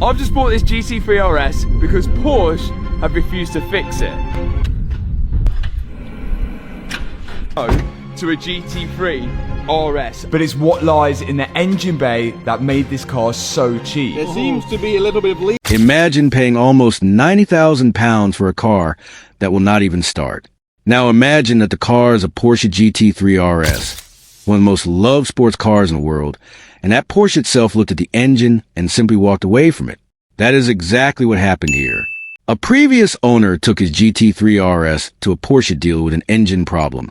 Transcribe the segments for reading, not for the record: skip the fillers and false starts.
I've just bought this GT3 RS because Porsche have refused to fix it. To a GT3 RS. But it's what lies in the engine bay that made this car so cheap. There seems to be a little bit of leak. Imagine paying almost £90,000 for a car that will not even start. Now imagine that the car is a Porsche GT3 RS, one of the most loved sports cars in the world, and that Porsche itself looked at the engine and simply walked away from it. That is exactly what happened here. A previous owner took his GT3 RS to a Porsche dealer with an engine problem,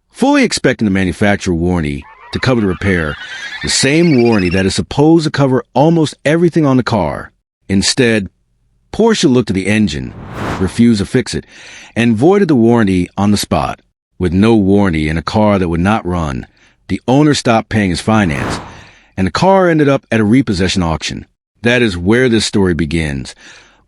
fully expecting the manufacturer warranty to cover the repair, the same warranty that is supposed to cover almost everything on the car. Instead, Porsche looked at the engine, refused to fix it, and voided the warranty on the spot. With no warranty and a car that would not run, the owner stopped paying his finance, and the car ended up at a repossession auction. That is where this story begins,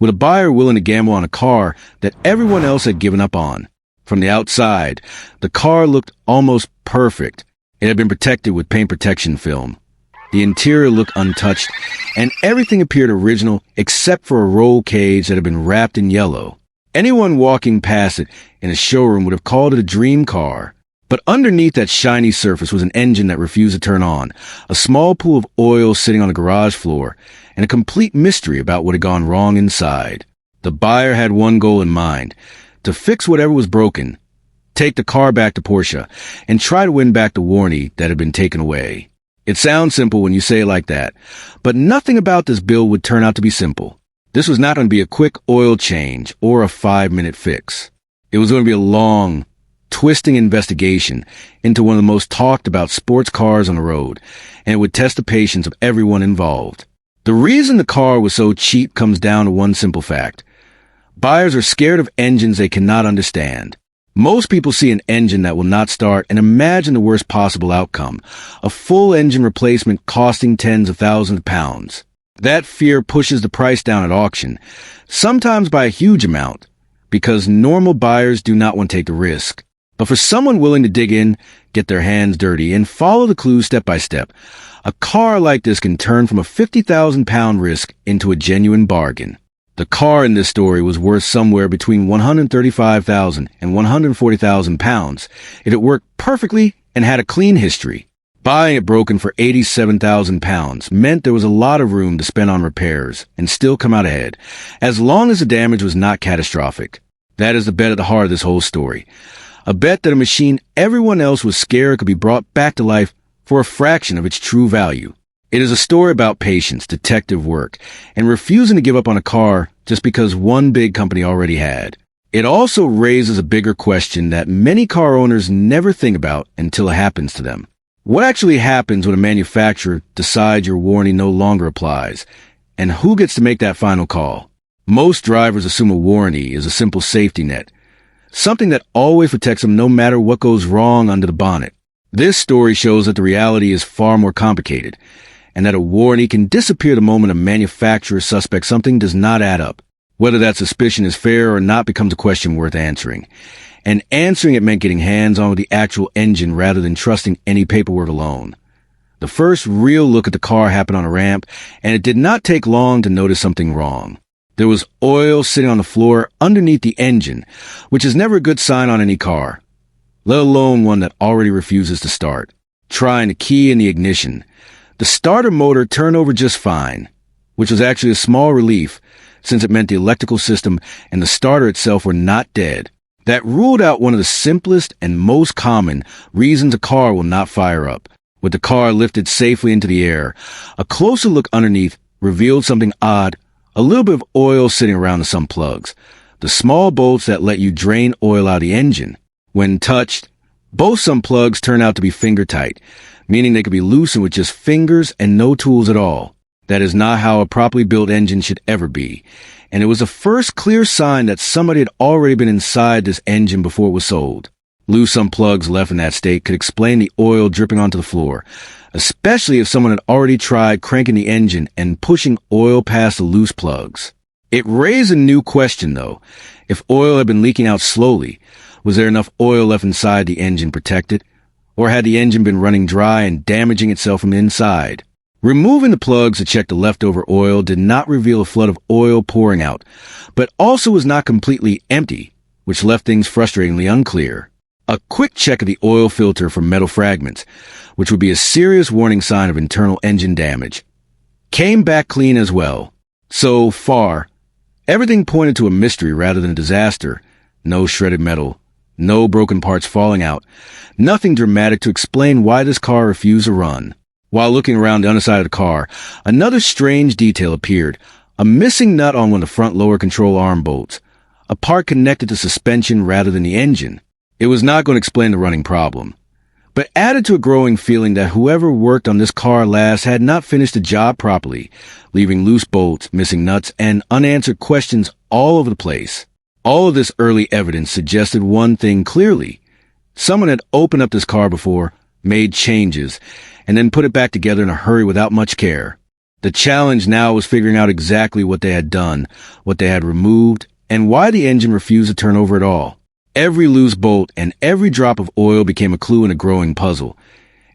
with a buyer willing to gamble on a car that everyone else had given up on. From the outside, the car looked almost perfect. It had been protected with paint protection film. The interior looked untouched, and everything appeared original except for a roll cage that had been wrapped in yellow. Anyone walking past it in a showroom would have called it a dream car. But underneath that shiny surface was an engine that refused to turn on, a small pool of oil sitting on the garage floor, and a complete mystery about what had gone wrong inside. The buyer had one goal in mind: to fix whatever was broken, take the car back to Porsche, and try to win back the warranty that had been taken away. It sounds simple when you say it like that, but nothing about this build would turn out to be simple. This was not going to be a quick oil change or a 5-minute fix. It was going to be a long, twisting investigation into one of the most talked about sports cars on the road, and it would test the patience of everyone involved. The reason the car was so cheap comes down to one simple fact. Buyers are scared of engines they cannot understand. Most people see an engine that will not start and imagine the worst possible outcome, a full engine replacement costing tens of thousands of pounds. That fear pushes the price down at auction, sometimes by a huge amount, because normal buyers do not want to take the risk. But for someone willing to dig in, get their hands dirty, and follow the clues step by step, a car like this can turn from a £50,000 risk into a genuine bargain. The car in this story was worth somewhere between £135,000 and £140,000 if it worked perfectly and had a clean history. Buying it broken for £87,000 meant there was a lot of room to spend on repairs and still come out ahead, as long as the damage was not catastrophic. That is the bet at the heart of this whole story. A bet that a machine everyone else was scared could be brought back to life for a fraction of its true value. It is a story about patience, detective work, and refusing to give up on a car just because one big company already had. It also raises a bigger question that many car owners never think about until it happens to them. What actually happens when a manufacturer decides your warranty no longer applies, and who gets to make that final call? Most drivers assume a warranty is a simple safety net, something that always protects them no matter what goes wrong under the bonnet. This story shows that the reality is far more complicated, and that a warranty can disappear the moment a manufacturer suspects something does not add up. Whether that suspicion is fair or not becomes a question worth answering. And answering it meant getting hands-on with the actual engine rather than trusting any paperwork alone. The first real look at the car happened on a ramp, and it did not take long to notice something wrong. There was oil sitting on the floor underneath the engine, which is never a good sign on any car, let alone one that already refuses to start. Trying the key in the ignition, the starter motor turned over just fine, which was actually a small relief since it meant the electrical system and the starter itself were not dead. That ruled out one of the simplest and most common reasons a car will not fire up. With the car lifted safely into the air, a closer look underneath revealed something odd, a little bit of oil sitting around some plugs, the small bolts that let you drain oil out of the engine. When touched, both some plugs turned out to be finger tight, meaning they could be loosened with just fingers and no tools at all. That is not how a properly built engine should ever be, and it was the first clear sign that somebody had already been inside this engine before it was sold. Loose unplugs left in that state could explain the oil dripping onto the floor, especially if someone had already tried cranking the engine and pushing oil past the loose plugs. It raised a new question, though. If oil had been leaking out slowly, was there enough oil left inside the engine protected? Or had the engine been running dry and damaging itself from the inside? Removing the plugs to check the leftover oil did not reveal a flood of oil pouring out, but also was not completely empty, which left things frustratingly unclear. A quick check of the oil filter for metal fragments, which would be a serious warning sign of internal engine damage, came back clean as well. So far, everything pointed to a mystery rather than a disaster. No shredded metal, no broken parts falling out, nothing dramatic to explain why this car refused to run. While looking around the underside of the car, another strange detail appeared, a missing nut on one of the front lower control arm bolts, a part connected to suspension rather than the engine. It was not going to explain the running problem, but added to a growing feeling that whoever worked on this car last had not finished the job properly, leaving loose bolts, missing nuts, and unanswered questions all over the place. All of this early evidence suggested one thing clearly. Someone had opened up this car before, made changes, and then put it back together in a hurry without much care. The challenge now was figuring out exactly what they had done, what they had removed, and why the engine refused to turn over at all. Every loose bolt and every drop of oil became a clue in a growing puzzle,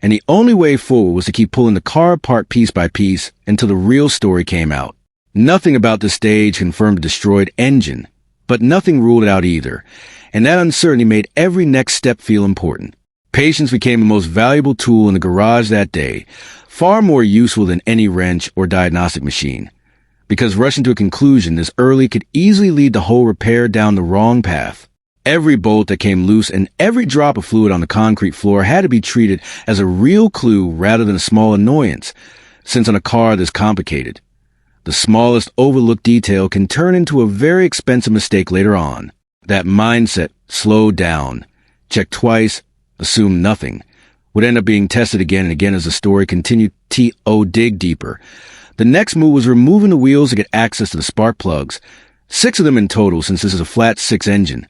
and the only way forward was to keep pulling the car apart piece by piece until the real story came out. Nothing about this stage confirmed a destroyed engine, but nothing ruled it out either, and that uncertainty made every next step feel important. Patience became the most valuable tool in the garage that day, far more useful than any wrench or diagnostic machine, because rushing to a conclusion this early could easily lead the whole repair down the wrong path. Every bolt that came loose and every drop of fluid on the concrete floor had to be treated as a real clue rather than a small annoyance, since on a car this complicated, the smallest overlooked detail can turn into a very expensive mistake later on. That mindset, slow down, check twice, assume nothing, would end up being tested again and again as the story continued to dig deeper. The next move was removing the wheels to get access to the spark plugs, 6 of them in total since this is a flat 6 engine,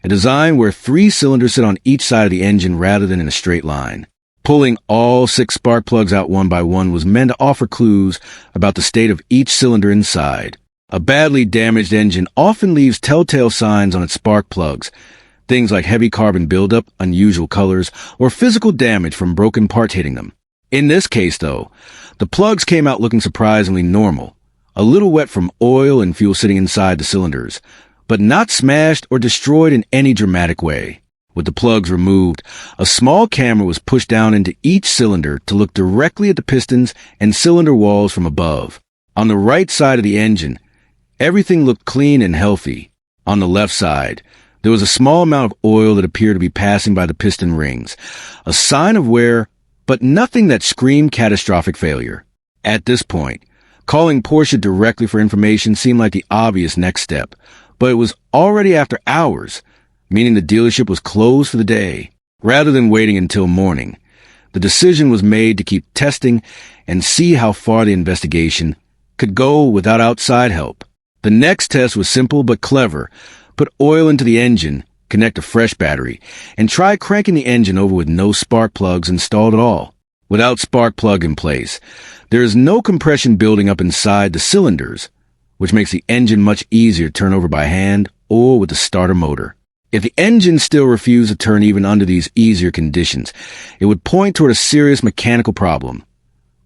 a design where 3 cylinders sit on each side of the engine rather than in a straight line. Pulling all 6 spark plugs out one by one was meant to offer clues about the state of each cylinder inside. A badly damaged engine often leaves telltale signs on its spark plugs, things like heavy carbon buildup, unusual colors, or physical damage from broken parts hitting them. In this case, though, the plugs came out looking surprisingly normal, a little wet from oil and fuel sitting inside the cylinders, but not smashed or destroyed in any dramatic way. With the plugs removed, a small camera was pushed down into each cylinder to look directly at the pistons and cylinder walls from above. On the right side of the engine, everything looked clean and healthy. On the left side, there was a small amount of oil that appeared to be passing by the piston rings, a sign of wear, but nothing that screamed catastrophic failure. At this point, calling Porsche directly for information seemed like the obvious next step, but it was already after hours, meaning the dealership was closed for the day. Rather than waiting until morning, the decision was made to keep testing and see how far the investigation could go without outside help. The next test was simple but clever. Put oil into the engine, connect a fresh battery, and try cranking the engine over with no spark plugs installed at all. Without spark plug in place, there is no compression building up inside the cylinders, which makes the engine much easier to turn over by hand or with the starter motor. If the engine still refused to turn even under these easier conditions, it would point toward a serious mechanical problem,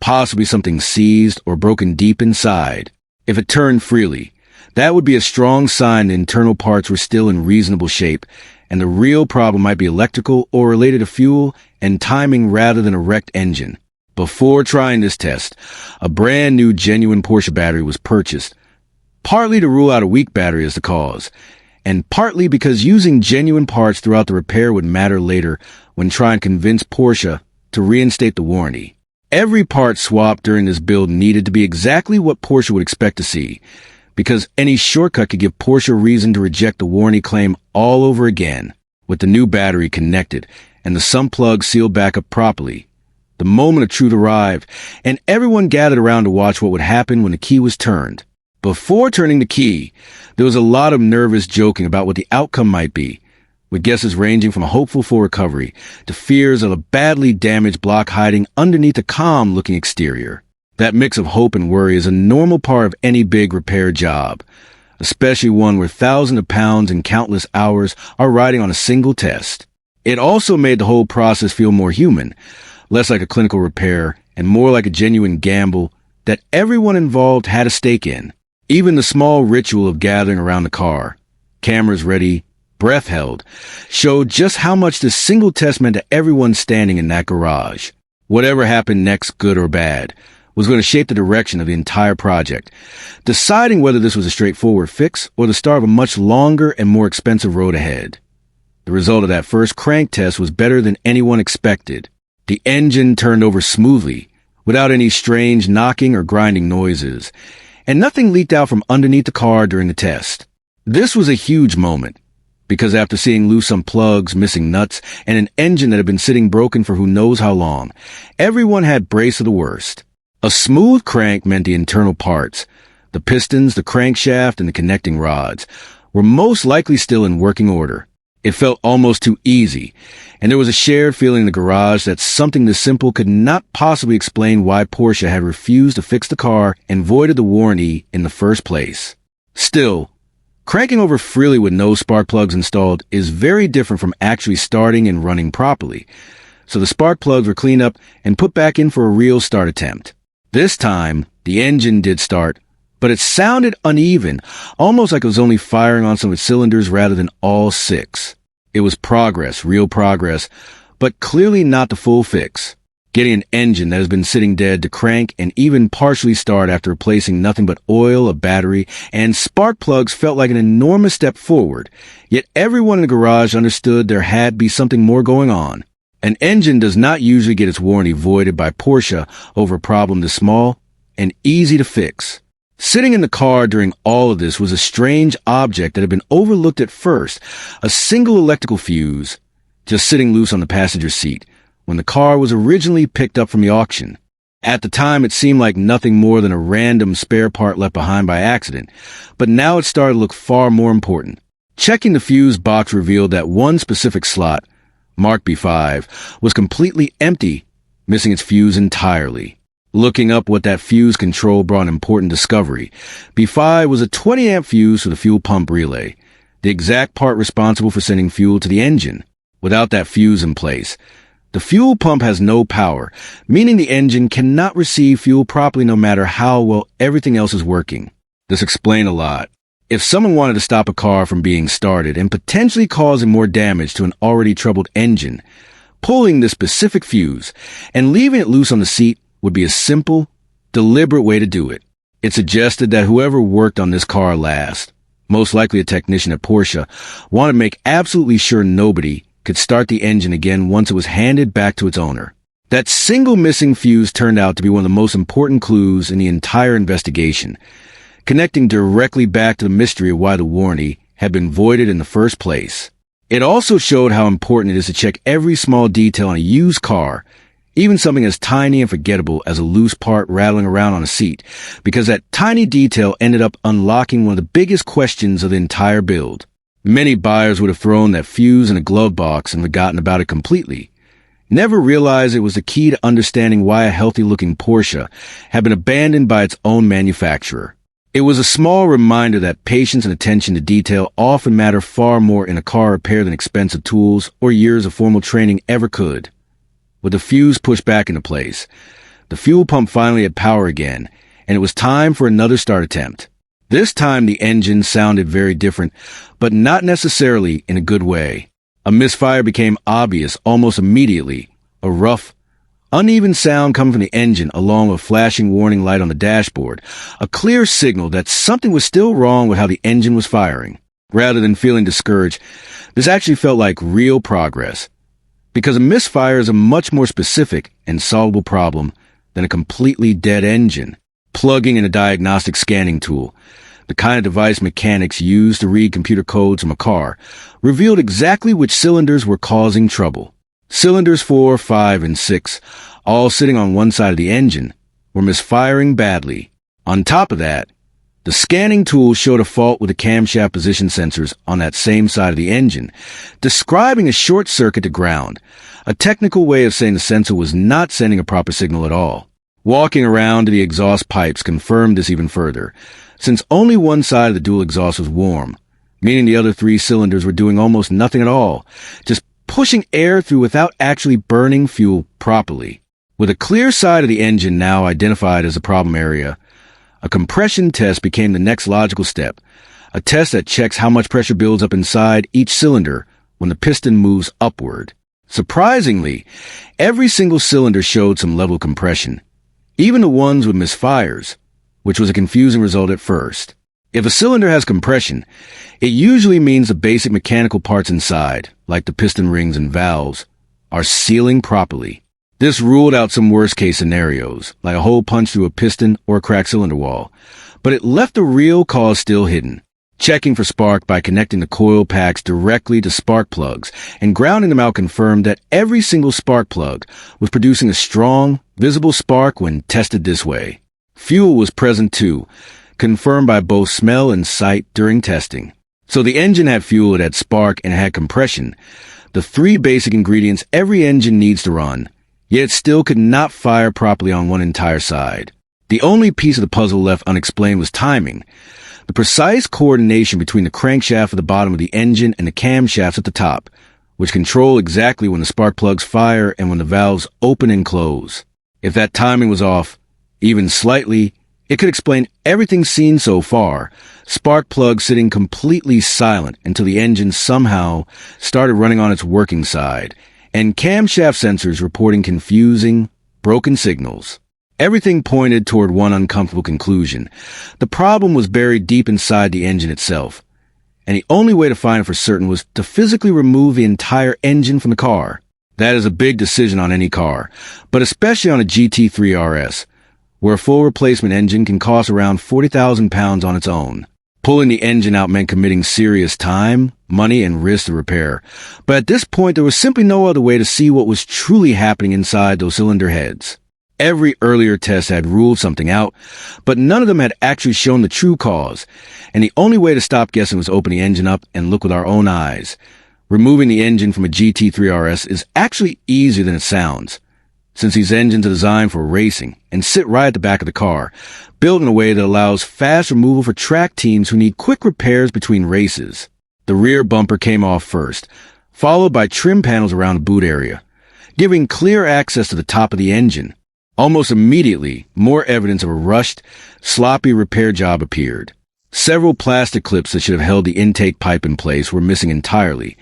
possibly something seized or broken deep inside. If it turned freely, that would be a strong sign the internal parts were still in reasonable shape, and the real problem might be electrical or related to fuel and timing rather than a wrecked engine. Before trying this test, a brand new genuine Porsche battery was purchased, partly to rule out a weak battery as the cause, and partly because using genuine parts throughout the repair would matter later when trying to convince Porsche to reinstate the warranty. Every part swapped during this build needed to be exactly what Porsche would expect to see, because any shortcut could give Porsche a reason to reject the warranty claim all over again. With the new battery connected and the sump plug sealed back up properly, the moment of truth arrived, and everyone gathered around to watch what would happen when the key was turned. Before turning the key, there was a lot of nervous joking about what the outcome might be, with guesses ranging from a hopeful full recovery to fears of a badly damaged block hiding underneath a calm-looking exterior. That mix of hope and worry is a normal part of any big repair job, especially one where thousands of pounds and countless hours are riding on a single test. It also made the whole process feel more human, less like a clinical repair, and more like a genuine gamble that everyone involved had a stake in. Even the small ritual of gathering around the car, cameras ready, breath held, showed just how much this single test meant to everyone standing in that garage. Whatever happened next, good or bad, was going to shape the direction of the entire project, deciding whether this was a straightforward fix or the start of a much longer and more expensive road ahead. The result of that first crank test was better than anyone expected. The engine turned over smoothly, without any strange knocking or grinding noises, and nothing leaked out from underneath the car during the test. This was a huge moment, because after seeing loose some plugs, missing nuts, and an engine that had been sitting broken for who knows how long, everyone had braced for the worst. A smooth crank meant the internal parts, the pistons, the crankshaft, and the connecting rods, were most likely still in working order. It felt almost too easy, and there was a shared feeling in the garage that something this simple could not possibly explain why Porsche had refused to fix the car and voided the warranty in the first place. Still, cranking over freely with no spark plugs installed is very different from actually starting and running properly, so the spark plugs were cleaned up and put back in for a real start attempt. This time, the engine did start, but it sounded uneven, almost like it was only firing on some of its cylinders rather than all six. It was progress, real progress, but clearly not the full fix. Getting an engine that has been sitting dead to crank and even partially start after replacing nothing but oil, a battery, and spark plugs felt like an enormous step forward, yet everyone in the garage understood there had to be something more going on. An engine does not usually get its warranty voided by Porsche over a problem this small and easy to fix. Sitting in the car during all of this was a strange object that had been overlooked at first, a single electrical fuse, just sitting loose on the passenger seat when the car was originally picked up from the auction. At the time, it seemed like nothing more than a random spare part left behind by accident, but now it started to look far more important. Checking the fuse box revealed that one specific slot, marked B5, was completely empty, missing its fuse entirely. Looking up what that fuse control brought an important discovery. B5 was a 20-amp fuse for the fuel pump relay, the exact part responsible for sending fuel to the engine. Without that fuse in place, the fuel pump has no power, meaning the engine cannot receive fuel properly no matter how well everything else is working. This explained a lot. If someone wanted to stop a car from being started and potentially causing more damage to an already troubled engine, pulling this specific fuse and leaving it loose on the seat would be a simple, deliberate way to do it. It suggested that whoever worked on this car last, most likely a technician at Porsche, wanted to make absolutely sure nobody could start the engine again once it was handed back to its owner. That single missing fuse turned out to be one of the most important clues in the entire investigation, connecting directly back to the mystery of why the warranty had been voided in the first place. It also showed how important it is to check every small detail on a used car, even something as tiny and forgettable as a loose part rattling around on a seat, because that tiny detail ended up unlocking one of the biggest questions of the entire build. Many buyers would have thrown that fuse in a glove box and forgotten about it completely, never realized it was the key to understanding why a healthy-looking Porsche had been abandoned by its own manufacturer. It was a small reminder that patience and attention to detail often matter far more in a car repair than expensive tools or years of formal training ever could. With the fuse pushed back into place, the fuel pump finally had power again, and it was time for another start attempt. This time the engine sounded very different, but not necessarily in a good way. A misfire became obvious almost immediately, a rough, uneven sound coming from the engine along with a flashing warning light on the dashboard, a clear signal that something was still wrong with how the engine was firing. Rather than feeling discouraged, this actually felt like real progress, because a misfire is a much more specific and solvable problem than a completely dead engine. Plugging in a diagnostic scanning tool, the kind of device mechanics use to read computer codes from a car, revealed exactly which cylinders were causing trouble. Cylinders 4, 5, and 6, all sitting on one side of the engine, were misfiring badly. On top of that, the scanning tool showed a fault with the camshaft position sensors on that same side of the engine, describing a short circuit to ground, a technical way of saying the sensor was not sending a proper signal at all. Walking around to the exhaust pipes confirmed this even further, since only one side of the dual exhaust was warm, meaning the other 3 cylinders were doing almost nothing at all, just pushing air through without actually burning fuel properly. With a clear side of the engine now identified as a problem area, a compression test became the next logical step, a test that checks how much pressure builds up inside each cylinder when the piston moves upward. Surprisingly, every single cylinder showed some level of compression, even the ones with misfires, which was a confusing result at first. If a cylinder has compression, it usually means the basic mechanical parts inside, like the piston rings and valves, are sealing properly. This ruled out some worst-case scenarios, like a hole punched through a piston or a cracked cylinder wall, but it left the real cause still hidden. Checking for spark by connecting the coil packs directly to spark plugs and grounding them out confirmed that every single spark plug was producing a strong, visible spark when tested this way. Fuel was present too, confirmed by both smell and sight during testing. So the engine had fuel, it had spark, and it had compression, the three basic ingredients every engine needs to run, yet it still could not fire properly on one entire side. The only piece of the puzzle left unexplained was timing, the precise coordination between the crankshaft at the bottom of the engine and the camshafts at the top, which control exactly when the spark plugs fire and when the valves open and close. If that timing was off, even slightly, it could explain everything seen so far, spark plugs sitting completely silent until the engine somehow started running on its working side, and camshaft sensors reporting confusing, broken signals. Everything pointed toward one uncomfortable conclusion. The problem was buried deep inside the engine itself, and the only way to find it for certain was to physically remove the entire engine from the car. That is a big decision on any car, but especially on a GT3 RS, where a full replacement engine can cost around 40,000 pounds on its own. Pulling the engine out meant committing serious time, money, and risk to repair. But at this point, there was simply no other way to see what was truly happening inside those cylinder heads. Every earlier test had ruled something out, but none of them had actually shown the true cause, and the only way to stop guessing was open the engine up and look with our own eyes. Removing the engine from a GT3 RS is actually easier than it sounds, since these engines are designed for racing and sit right at the back of the car, built in a way that allows fast removal for track teams who need quick repairs between races. The rear bumper came off first, followed by trim panels around the boot area, giving clear access to the top of the engine. Almost immediately, more evidence of a rushed, sloppy repair job appeared. Several plastic clips that should have held the intake pipe in place were missing entirely,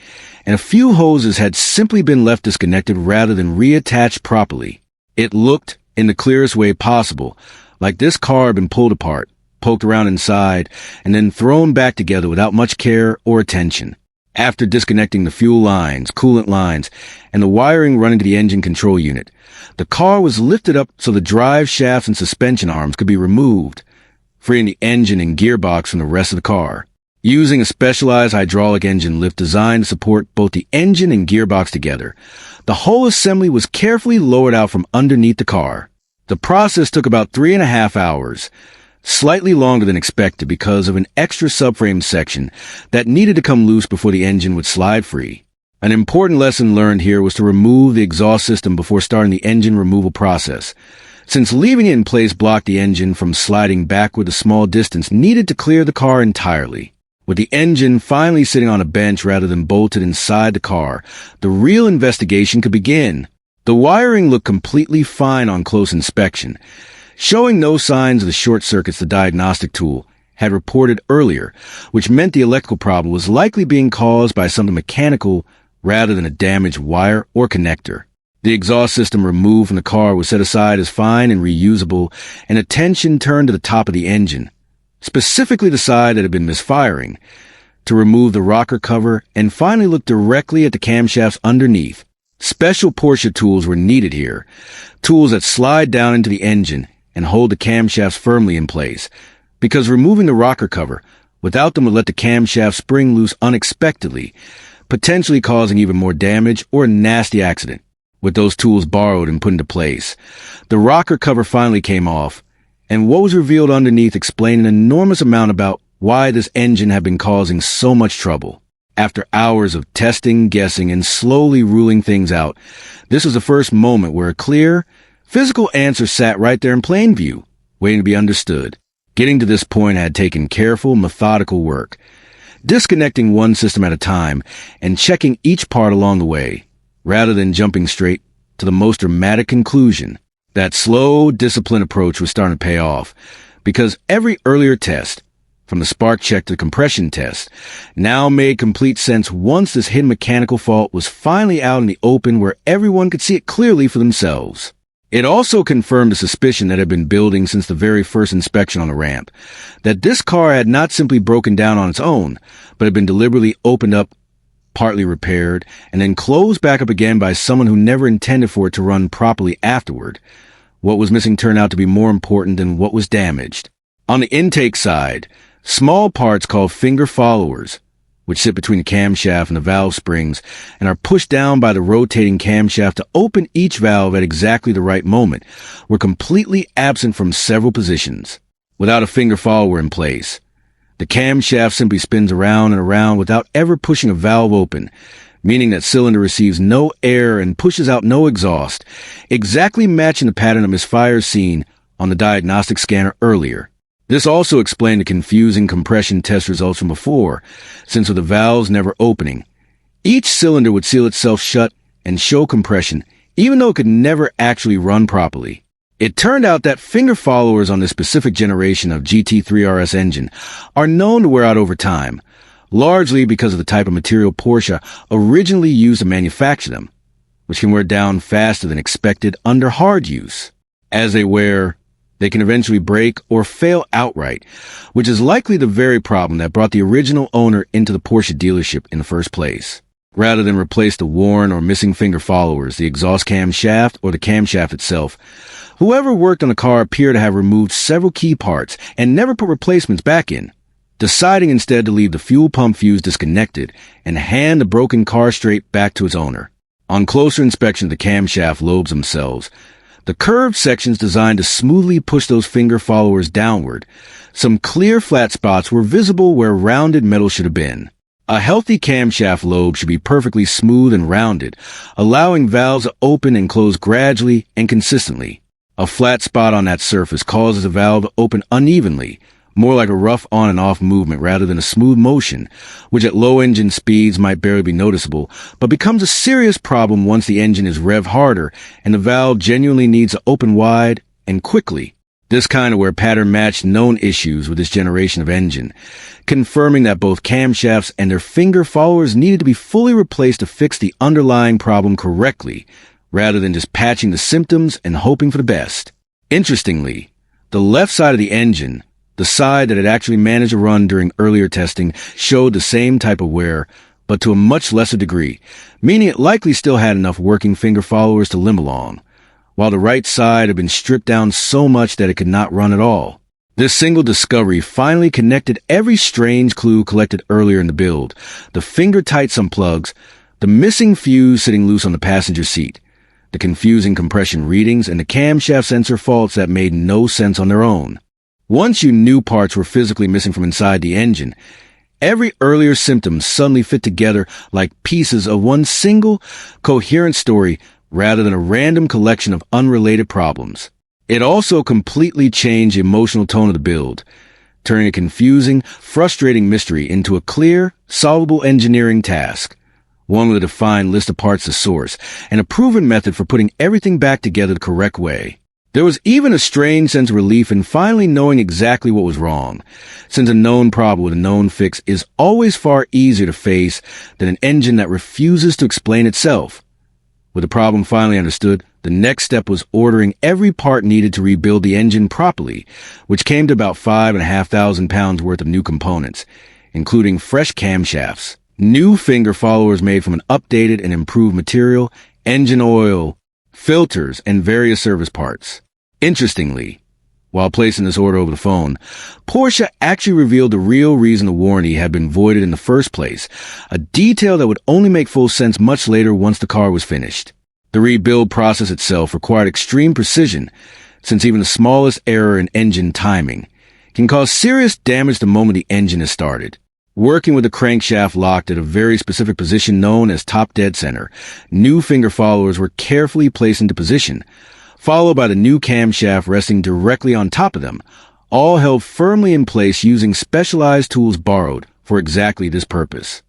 and a few hoses had simply been left disconnected rather than reattached properly. It looked, in the clearest way possible, like this car had been pulled apart, poked around inside, and then thrown back together without much care or attention. After disconnecting the fuel lines, coolant lines, and the wiring running to the engine control unit, the car was lifted up so the drive shafts and suspension arms could be removed, freeing the engine and gearbox from the rest of the car. Using a specialized hydraulic engine lift designed to support both the engine and gearbox together, the whole assembly was carefully lowered out from underneath the car. The process took about 3.5 hours, slightly longer than expected because of an extra subframe section that needed to come loose before the engine would slide free. An important lesson learned here was to remove the exhaust system before starting the engine removal process, since leaving it in place blocked the engine from sliding backward a small distance needed to clear the car entirely. With the engine finally sitting on a bench rather than bolted inside the car, the real investigation could begin. The wiring looked completely fine on close inspection, showing no signs of the short circuits the diagnostic tool had reported earlier, which meant the electrical problem was likely being caused by something mechanical rather than a damaged wire or connector. The exhaust system removed from the car was set aside as fine and reusable, and attention turned to the top of the engine, specifically the side that had been misfiring, to remove the rocker cover and finally look directly at the camshafts underneath. Special Porsche tools were needed here, tools that slide down into the engine and hold the camshafts firmly in place, because removing the rocker cover without them would let the camshaft spring loose unexpectedly, potentially causing even more damage or a nasty accident. With those tools borrowed and put into place, the rocker cover finally came off, and what was revealed underneath explained an enormous amount about why this engine had been causing so much trouble. After hours of testing, guessing, and slowly ruling things out, this was the first moment where a clear, physical answer sat right there in plain view, waiting to be understood. Getting to this point had taken careful, methodical work, disconnecting one system at a time and checking each part along the way, rather than jumping straight to the most dramatic conclusion. That slow, disciplined approach was starting to pay off, because every earlier test, from the spark check to the compression test, now made complete sense once this hidden mechanical fault was finally out in the open where everyone could see it clearly for themselves. It also confirmed a suspicion that had been building since the very first inspection on the ramp, that this car had not simply broken down on its own, but had been deliberately opened up, partly repaired, and then closed back up again by someone who never intended for it to run properly afterward. What was missing turned out to be more important than what was damaged. On the intake side, small parts called finger followers, which sit between the camshaft and the valve springs and are pushed down by the rotating camshaft to open each valve at exactly the right moment, were completely absent from several positions. Without a finger follower in place, the camshaft simply spins around and around without ever pushing a valve open, meaning that cylinder receives no air and pushes out no exhaust, exactly matching the pattern of misfires seen on the diagnostic scanner earlier. This also explained the confusing compression test results from before, since with the valves never opening, each cylinder would seal itself shut and show compression, even though it could never actually run properly. It turned out that finger followers on this specific generation of GT3 RS engine are known to wear out over time, largely because of the type of material Porsche originally used to manufacture them, which can wear down faster than expected under hard use. As they wear, they can eventually break or fail outright, which is likely the very problem that brought the original owner into the Porsche dealership in the first place. Rather than replace the worn or missing finger followers, the exhaust camshaft, or the camshaft itself, whoever worked on the car appeared to have removed several key parts and never put replacements back in, deciding instead to leave the fuel pump fuse disconnected and hand the broken car straight back to its owner. On closer inspection of the camshaft lobes themselves, the curved sections designed to smoothly push those finger followers downward, some clear flat spots were visible where rounded metal should have been. A healthy camshaft lobe should be perfectly smooth and rounded, allowing valves to open and close gradually and consistently. A flat spot on that surface causes the valve to open unevenly, more like a rough on and off movement rather than a smooth motion, which at low engine speeds might barely be noticeable, but becomes a serious problem once the engine is revved harder and the valve genuinely needs to open wide and quickly. This kind of wear pattern matched known issues with this generation of engine, confirming that both camshafts and their finger followers needed to be fully replaced to fix the underlying problem correctly, rather than just patching the symptoms and hoping for the best. Interestingly, the left side of the engine, the side that had actually managed to run during earlier testing, showed the same type of wear, but to a much lesser degree, meaning it likely still had enough working finger followers to limp along, while the right side had been stripped down so much that it could not run at all. This single discovery finally connected every strange clue collected earlier in the build: the finger-tight some plugs, the missing fuse sitting loose on the passenger seat, the confusing compression readings, and the camshaft sensor faults that made no sense on their own. Once you knew parts were physically missing from inside the engine, every earlier symptom suddenly fit together like pieces of one single, coherent story rather than a random collection of unrelated problems. It also completely changed the emotional tone of the build, turning a confusing, frustrating mystery into a clear, solvable engineering task, one with a defined list of parts to source, and a proven method for putting everything back together the correct way. There was even a strange sense of relief in finally knowing exactly what was wrong, since a known problem with a known fix is always far easier to face than an engine that refuses to explain itself. With the problem finally understood, the next step was ordering every part needed to rebuild the engine properly, which came to about 5,500 pounds worth of new components, including fresh camshafts, new finger followers made from an updated and improved material, engine oil, filters, and various service parts. Interestingly, while placing this order over the phone, Porsche actually revealed the real reason the warranty had been voided in the first place, a detail that would only make full sense much later once the car was finished. The rebuild process itself required extreme precision, since even the smallest error in engine timing can cause serious damage the moment the engine is started. Working with the crankshaft locked at a very specific position known as top dead center, new finger followers were carefully placed into position, followed by the new camshaft resting directly on top of them, all held firmly in place using specialized tools borrowed for exactly this purpose.